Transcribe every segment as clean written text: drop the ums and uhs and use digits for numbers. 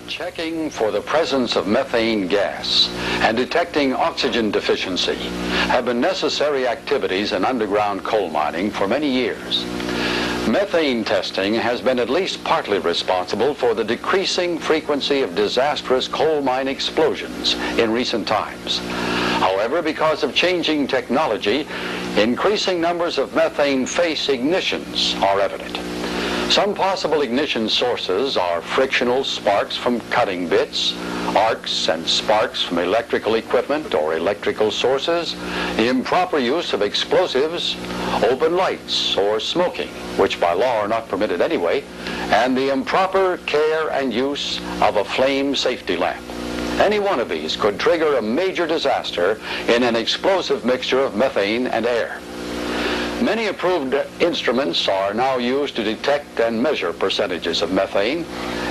Checking for the presence of methane gas and detecting oxygen deficiency have been necessary activities in underground coal mining for many years. Methane testing has been at least partly responsible for the decreasing frequency of disastrous coal mine explosions in recent times. However, because of changing technology, increasing numbers of methane face ignitions are evident. Some possible ignition sources are frictional sparks from cutting bits, arcs and sparks from electrical equipment or electrical sources, improper use of explosives, open lights, or smoking, which by law are not permitted anyway, and the improper care and use of a flame safety lamp. Any one of these could trigger a major disaster in an explosive mixture of methane and air. Many approved instruments are now used to detect and measure percentages of methane,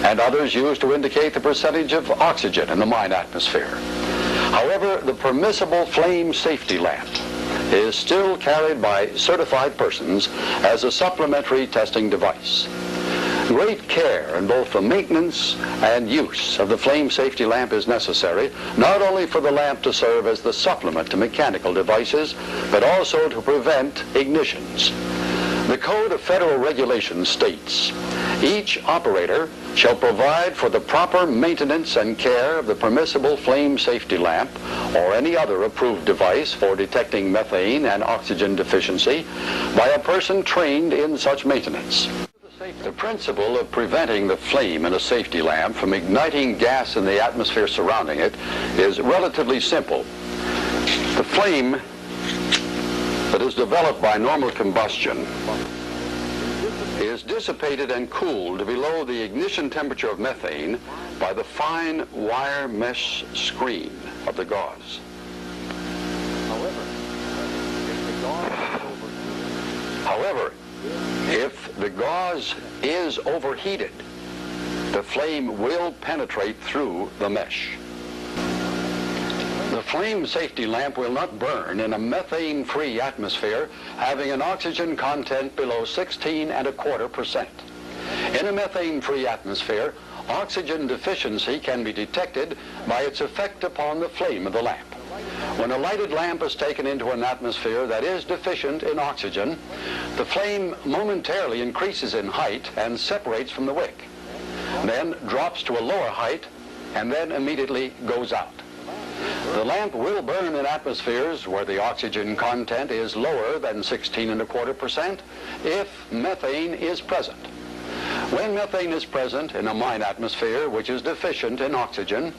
and others used to indicate the percentage of oxygen in the mine atmosphere. However, the permissible flame safety lamp is still carried by certified persons as a supplementary testing device. Great care in both the maintenance and use of the flame safety lamp is necessary, not only for the lamp to serve as the supplement to mechanical devices, but also to prevent ignitions. The Code of Federal Regulations states, each operator shall provide for the proper maintenance and care of the permissible flame safety lamp or any other approved device for detecting methane and oxygen deficiency by a person trained in such maintenance. The principle of preventing the flame in a safety lamp from igniting gas in the atmosphere surrounding it is relatively simple. The flame that is developed by normal combustion is dissipated and cooled below the ignition temperature of methane by the fine wire mesh screen of the gauze. However, if the gauze is overheated, the flame will penetrate through the mesh. The flame safety lamp will not burn in a methane-free atmosphere having an oxygen content below 16.25%. In a methane-free atmosphere, oxygen deficiency can be detected by its effect upon the flame of the lamp. When a lighted lamp is taken into an atmosphere that is deficient in oxygen, the flame momentarily increases in height and separates from the wick, then drops to a lower height, and then immediately goes out. The lamp will burn in atmospheres where the oxygen content is lower than 16.25% if methane is present. When methane is present in a mine atmosphere which is deficient in oxygen,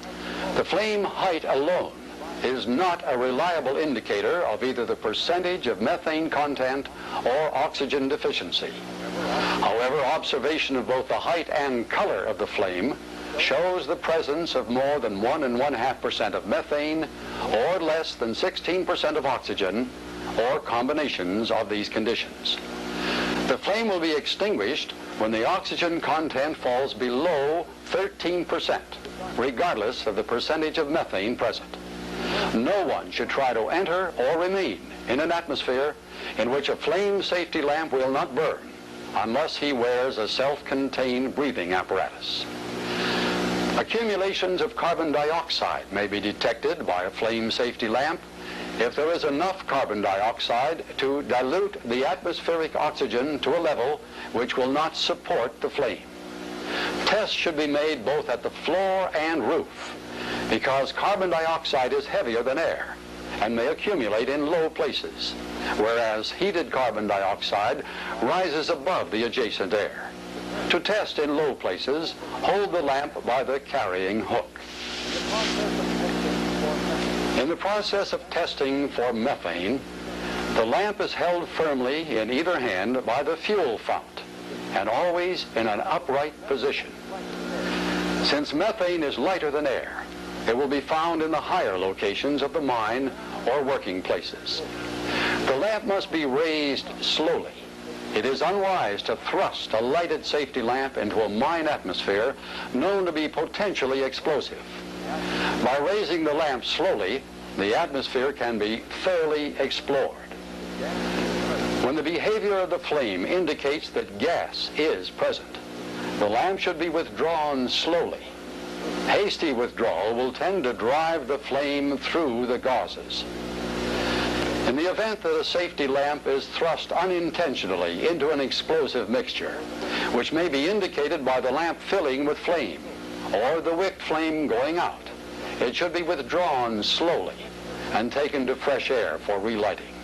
the flame height alone is not a reliable indicator of either the percentage of methane content or oxygen deficiency. However, observation of both the height and color of the flame shows the presence of more than 1.5% of methane or less than 16% of oxygen, or combinations of these conditions. The flame will be extinguished when the oxygen content falls below 13%, regardless of the percentage of methane present. No one should try to enter or remain in an atmosphere in which a flame safety lamp will not burn unless he wears a self-contained breathing apparatus. Accumulations of carbon dioxide may be detected by a flame safety lamp if there is enough carbon dioxide to dilute the atmospheric oxygen to a level which will not support the flame. Tests should be made both at the floor and roof, because carbon dioxide is heavier than air and may accumulate in low places, whereas heated carbon dioxide rises above the adjacent air. To test in low places, hold the lamp by the carrying hook. In the process of testing for methane, the lamp is held firmly in either hand by the fuel fount and always in an upright position. Since methane is lighter than air, it will be found in the higher locations of the mine or working places. The lamp must be raised slowly. It is unwise to thrust a lighted safety lamp into a mine atmosphere known to be potentially explosive. By raising the lamp slowly, the atmosphere can be thoroughly explored. When the behavior of the flame indicates that gas is present, the lamp should be withdrawn slowly. Hasty withdrawal will tend to drive the flame through the gauzes. In the event that a safety lamp is thrust unintentionally into an explosive mixture, which may be indicated by the lamp filling with flame or the wick flame going out, it should be withdrawn slowly and taken to fresh air for relighting.